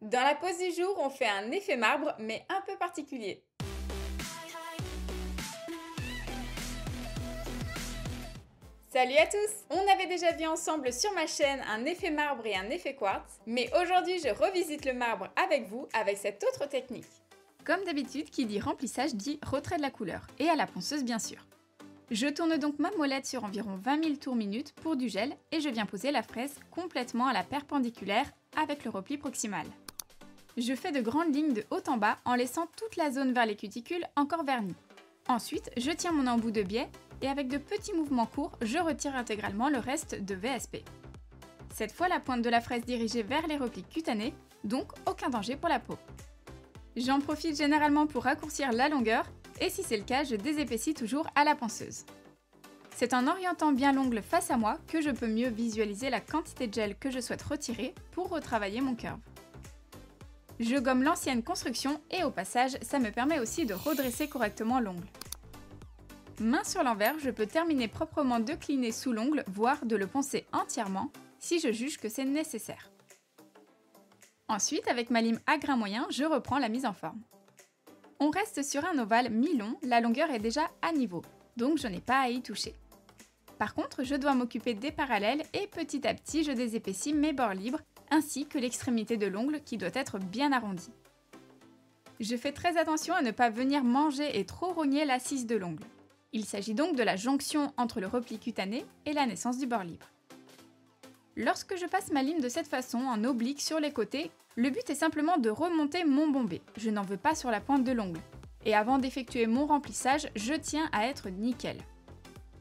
Dans la pause du jour, on fait un effet marbre, mais un peu particulier. Salut à tous! On avait déjà vu ensemble sur ma chaîne un effet marbre et un effet quartz, mais aujourd'hui je revisite le marbre avec vous avec cette autre technique. Comme d'habitude, qui dit remplissage dit retrait de la couleur, et à la ponceuse bien sûr. Je tourne donc ma molette sur environ 20 000 tours minute pour du gel et je viens poser la fraise complètement à la perpendiculaire avec le repli proximal. Je fais de grandes lignes de haut en bas en laissant toute la zone vers les cuticules encore vernie. Ensuite, je tiens mon embout de biais et avec de petits mouvements courts, je retire intégralement le reste de VSP. Cette fois, la pointe de la fraise dirigée vers les replis cutanés, donc aucun danger pour la peau. J'en profite généralement pour raccourcir la longueur et si c'est le cas, je désépaissis toujours à la ponceuse. C'est en orientant bien l'ongle face à moi que je peux mieux visualiser la quantité de gel que je souhaite retirer pour retravailler mon curve. Je gomme l'ancienne construction et au passage, ça me permet aussi de redresser correctement l'ongle. Main sur l'envers, je peux terminer proprement de cliner sous l'ongle, voire de le poncer entièrement, si je juge que c'est nécessaire. Ensuite, avec ma lime à grain moyen, je reprends la mise en forme. On reste sur un ovale mi-long, la longueur est déjà à niveau, donc je n'ai pas à y toucher. Par contre, je dois m'occuper des parallèles et petit à petit, je désépaissis mes bords libres, ainsi que l'extrémité de l'ongle qui doit être bien arrondie. Je fais très attention à ne pas venir manger et trop rogner l'assise de l'ongle. Il s'agit donc de la jonction entre le repli cutané et la naissance du bord libre. Lorsque je passe ma lime de cette façon, en oblique sur les côtés, le but est simplement de remonter mon bombé. Je n'en veux pas sur la pointe de l'ongle. Et avant d'effectuer mon remplissage, je tiens à être nickel.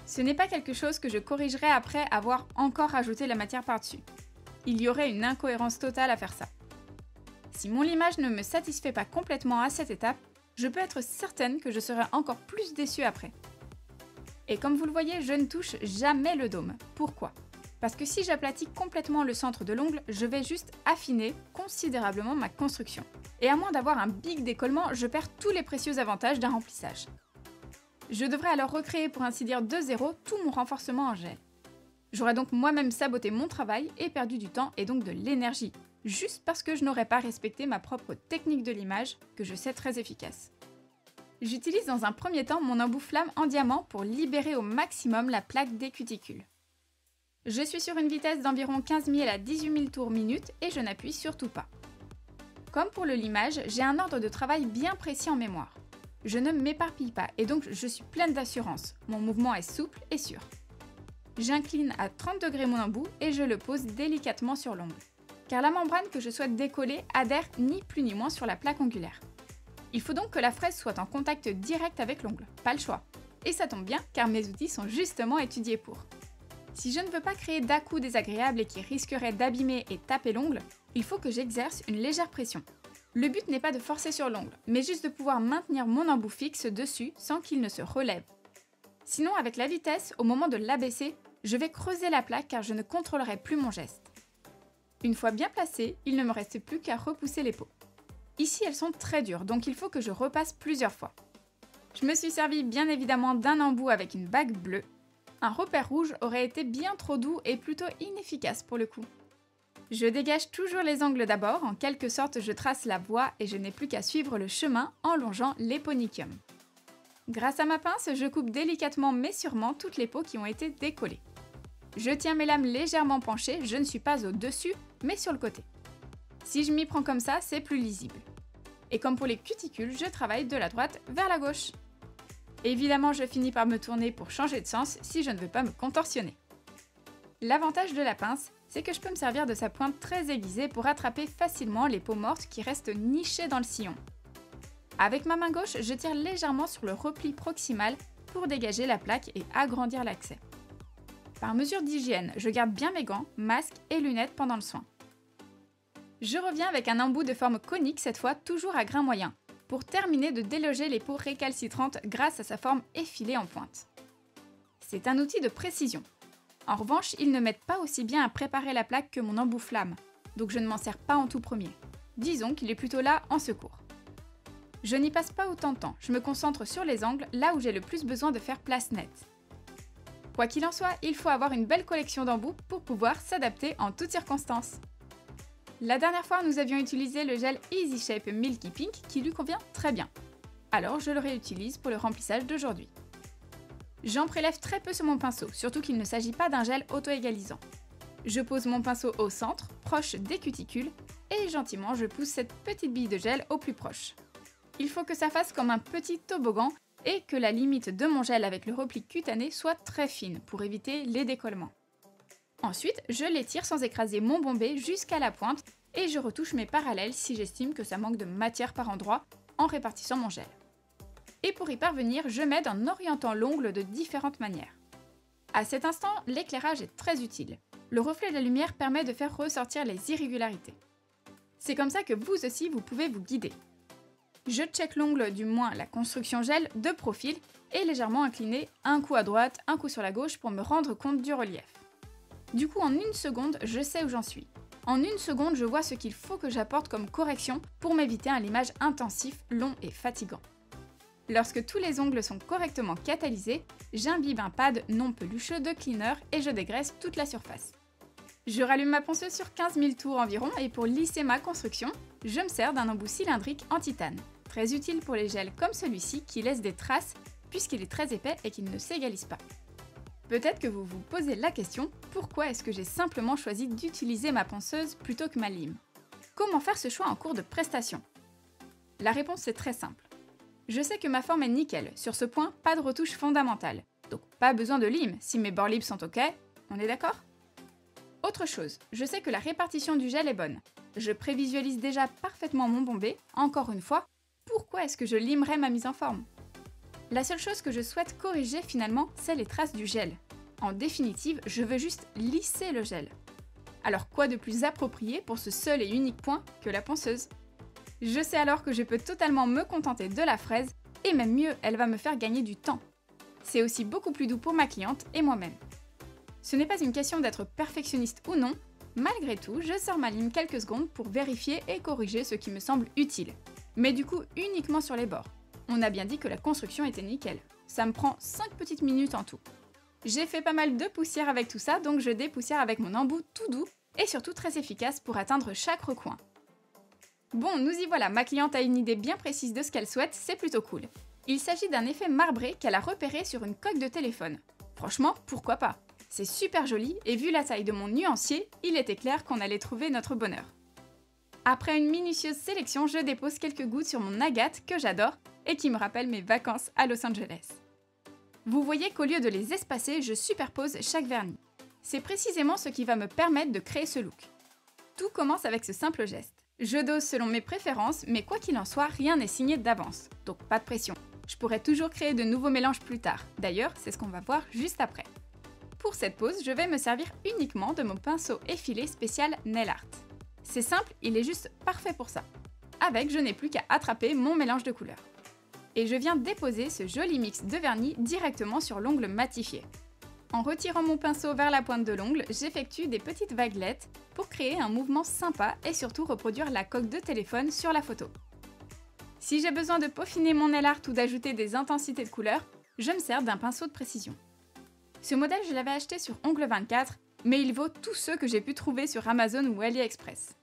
Ce n'est pas quelque chose que je corrigerai après avoir encore rajouté la matière par-dessus. Il y aurait une incohérence totale à faire ça. Si mon limage ne me satisfait pas complètement à cette étape, je peux être certaine que je serai encore plus déçue après. Et comme vous le voyez, je ne touche jamais le dôme. Pourquoi ? Parce que si j'aplatis complètement le centre de l'ongle, je vais juste affiner considérablement ma construction. Et à moins d'avoir un big décollement, je perds tous les précieux avantages d'un remplissage. Je devrais alors recréer pour ainsi dire de zéro tout mon renforcement en gel. J'aurais donc moi-même saboté mon travail et perdu du temps et donc de l'énergie, juste parce que je n'aurais pas respecté ma propre technique de limage, que je sais très efficace. J'utilise dans un premier temps mon embout flamme en diamant pour libérer au maximum la plaque des cuticules. Je suis sur une vitesse d'environ 15 000 à 18 000 tours minute et je n'appuie surtout pas. Comme pour le limage, j'ai un ordre de travail bien précis en mémoire. Je ne m'éparpille pas et donc je suis pleine d'assurance, mon mouvement est souple et sûr. J'incline à 30 degrés mon embout et je le pose délicatement sur l'ongle. Car la membrane que je souhaite décoller adhère ni plus ni moins sur la plaque ongulaire. Il faut donc que la fraise soit en contact direct avec l'ongle, pas le choix. Et ça tombe bien car mes outils sont justement étudiés pour. Si je ne veux pas créer d'à-coups désagréables et qui risqueraient d'abîmer et taper l'ongle, il faut que j'exerce une légère pression. Le but n'est pas de forcer sur l'ongle, mais juste de pouvoir maintenir mon embout fixe dessus sans qu'il ne se relève. Sinon, avec la vitesse, au moment de l'abaisser, je vais creuser la plaque car je ne contrôlerai plus mon geste. Une fois bien placée, il ne me reste plus qu'à repousser les peaux. Ici, elles sont très dures, donc il faut que je repasse plusieurs fois. Je me suis servi bien évidemment d'un embout avec une bague bleue. Un repère rouge aurait été bien trop doux et plutôt inefficace pour le coup. Je dégage toujours les angles d'abord, en quelque sorte je trace la voie et je n'ai plus qu'à suivre le chemin en longeant l'éponicium. Grâce à ma pince, je coupe délicatement mais sûrement toutes les peaux qui ont été décollées. Je tiens mes lames légèrement penchées, je ne suis pas au-dessus, mais sur le côté. Si je m'y prends comme ça, c'est plus lisible. Et comme pour les cuticules, je travaille de la droite vers la gauche. Évidemment, je finis par me tourner pour changer de sens si je ne veux pas me contorsionner. L'avantage de la pince, c'est que je peux me servir de sa pointe très aiguisée pour attraper facilement les peaux mortes qui restent nichées dans le sillon. Avec ma main gauche, je tire légèrement sur le repli proximal pour dégager la plaque et agrandir l'accès. Par mesure d'hygiène, je garde bien mes gants, masques et lunettes pendant le soin. Je reviens avec un embout de forme conique cette fois toujours à grain moyen, pour terminer de déloger les peaux récalcitrantes grâce à sa forme effilée en pointe. C'est un outil de précision. En revanche, il ne m'aide pas aussi bien à préparer la plaque que mon embout flamme, donc je ne m'en sers pas en tout premier. Disons qu'il est plutôt là en secours. Je n'y passe pas autant de temps, je me concentre sur les angles, là où j'ai le plus besoin de faire place nette. Quoi qu'il en soit, il faut avoir une belle collection d'embouts pour pouvoir s'adapter en toutes circonstances. La dernière fois, nous avions utilisé le gel Easy Shape Milky Pink qui lui convient très bien. Alors je le réutilise pour le remplissage d'aujourd'hui. J'en prélève très peu sur mon pinceau, surtout qu'il ne s'agit pas d'un gel auto-égalisant. Je pose mon pinceau au centre, proche des cuticules, et gentiment je pousse cette petite bille de gel au plus proche. Il faut que ça fasse comme un petit toboggan et que la limite de mon gel avec le repli cutané soit très fine pour éviter les décollements. Ensuite, je l'étire sans écraser mon bombé jusqu'à la pointe et je retouche mes parallèles si j'estime que ça manque de matière par endroit en répartissant mon gel. Et pour y parvenir, je m'aide en orientant l'ongle de différentes manières. À cet instant, l'éclairage est très utile. Le reflet de la lumière permet de faire ressortir les irrégularités. C'est comme ça que vous aussi, vous pouvez vous guider. Je check l'ongle, du moins la construction gel, de profil et légèrement incliné, un coup à droite, un coup sur la gauche pour me rendre compte du relief. Du coup, en une seconde, je sais où j'en suis. En une seconde, je vois ce qu'il faut que j'apporte comme correction pour m'éviter un limage intensif, long et fatigant. Lorsque tous les ongles sont correctement catalysés, j'imbibe un pad non pelucheux de cleaner et je dégraisse toute la surface. Je rallume ma ponceuse sur 15 000 tours environ et pour lisser ma construction, je me sers d'un embout cylindrique en titane. Très utile pour les gels comme celui-ci qui laisse des traces puisqu'il est très épais et qu'il ne s'égalise pas. Peut-être que vous vous posez la question, pourquoi est-ce que j'ai simplement choisi d'utiliser ma ponceuse plutôt que ma lime? Comment faire ce choix en cours de prestation? La réponse est très simple. Je sais que ma forme est nickel, sur ce point, pas de retouche fondamentale. Donc pas besoin de lime, si mes bords libres sont ok, on est d'accord? Autre chose, je sais que la répartition du gel est bonne. Je prévisualise déjà parfaitement mon bombé, encore une fois, pourquoi est-ce que je limerais ma mise en forme? La seule chose que je souhaite corriger finalement, c'est les traces du gel. En définitive, je veux juste lisser le gel. Alors quoi de plus approprié pour ce seul et unique point que la ponceuse? Je sais alors que je peux totalement me contenter de la fraise, et même mieux, elle va me faire gagner du temps. C'est aussi beaucoup plus doux pour ma cliente et moi-même. Ce n'est pas une question d'être perfectionniste ou non, malgré tout, je sors ma lime quelques secondes pour vérifier et corriger ce qui me semble utile. Mais du coup, uniquement sur les bords. On a bien dit que la construction était nickel. Ça me prend 5 petites minutes en tout. J'ai fait pas mal de poussière avec tout ça, donc je dépoussière avec mon embout tout doux et surtout très efficace pour atteindre chaque recoin. Bon, nous y voilà, ma cliente a une idée bien précise de ce qu'elle souhaite, c'est plutôt cool. Il s'agit d'un effet marbré qu'elle a repéré sur une coque de téléphone. Franchement, pourquoi pas? C'est super joli et vu la taille de mon nuancier, il était clair qu'on allait trouver notre bonheur. Après une minutieuse sélection, je dépose quelques gouttes sur mon agate que j'adore et qui me rappelle mes vacances à Los Angeles. Vous voyez qu'au lieu de les espacer, je superpose chaque vernis. C'est précisément ce qui va me permettre de créer ce look. Tout commence avec ce simple geste. Je dose selon mes préférences, mais quoi qu'il en soit, rien n'est signé d'avance, donc pas de pression. Je pourrais toujours créer de nouveaux mélanges plus tard. D'ailleurs, c'est ce qu'on va voir juste après. Pour cette pose, je vais me servir uniquement de mon pinceau effilé spécial Nail Art. C'est simple, il est juste parfait pour ça. Avec, je n'ai plus qu'à attraper mon mélange de couleurs. Et je viens déposer ce joli mix de vernis directement sur l'ongle matifié. En retirant mon pinceau vers la pointe de l'ongle, j'effectue des petites vaguelettes pour créer un mouvement sympa et surtout reproduire la coque de téléphone sur la photo. Si j'ai besoin de peaufiner mon nail art ou d'ajouter des intensités de couleurs, je me sers d'un pinceau de précision. Ce modèle, je l'avais acheté sur Ongle24, mais il vaut tous ceux que j'ai pu trouver sur Amazon ou AliExpress.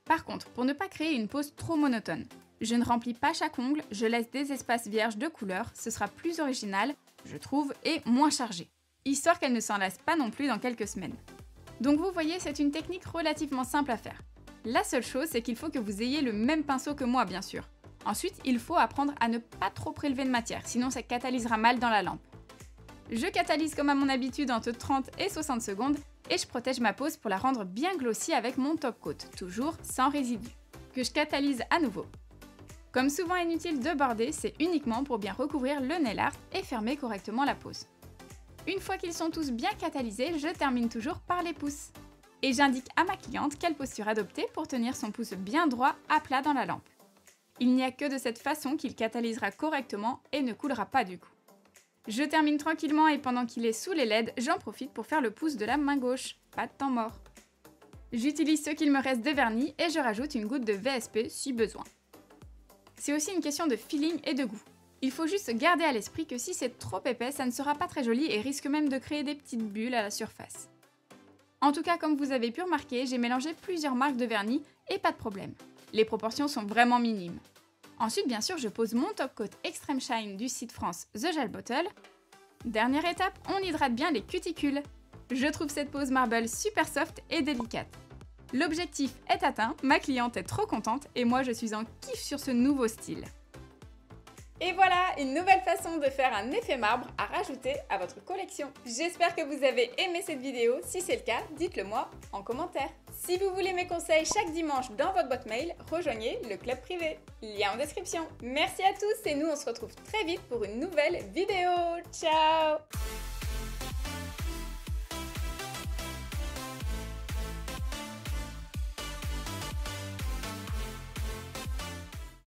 Par contre, pour ne pas créer une pose trop monotone, je ne remplis pas chaque ongle, je laisse des espaces vierges de couleurs, ce sera plus original, je trouve, et moins chargé, histoire qu'elle ne s'en lasse pas non plus dans quelques semaines. Donc vous voyez, c'est une technique relativement simple à faire. La seule chose, c'est qu'il faut que vous ayez le même pinceau que moi, bien sûr. Ensuite, il faut apprendre à ne pas trop prélever de matière, sinon ça catalysera mal dans la lampe. Je catalyse comme à mon habitude entre 30 et 60 secondes et je protège ma pose pour la rendre bien glossy avec mon top coat, toujours sans résidu, que je catalyse à nouveau. Comme souvent inutile de border, c'est uniquement pour bien recouvrir le nail art et fermer correctement la pose. Une fois qu'ils sont tous bien catalysés, je termine toujours par les pouces. Et j'indique à ma cliente quelle posture adopter pour tenir son pouce bien droit à plat dans la lampe. Il n'y a que de cette façon qu'il catalysera correctement et ne coulera pas du coup. Je termine tranquillement et pendant qu'il est sous les LED, j'en profite pour faire le pouce de la main gauche. Pas de temps mort. J'utilise ce qu'il me reste de vernis et je rajoute une goutte de VSP si besoin. C'est aussi une question de feeling et de goût. Il faut juste garder à l'esprit que si c'est trop épais, ça ne sera pas très joli et risque même de créer des petites bulles à la surface. En tout cas, comme vous avez pu remarquer, j'ai mélangé plusieurs marques de vernis et pas de problème. Les proportions sont vraiment minimes. Ensuite, bien sûr, je pose mon top coat Extreme Shine du site France The Gel Bottle. Dernière étape, on hydrate bien les cuticules. Je trouve cette pose marble super soft et délicate. L'objectif est atteint, ma cliente est trop contente et moi je suis en kiff sur ce nouveau style. Et voilà, une nouvelle façon de faire un effet marbre à rajouter à votre collection. J'espère que vous avez aimé cette vidéo. Si c'est le cas, dites-le moi en commentaire. Si vous voulez mes conseils chaque dimanche dans votre boîte mail, rejoignez le club privé. Lien en description. Merci à tous et nous on se retrouve très vite pour une nouvelle vidéo. Ciao!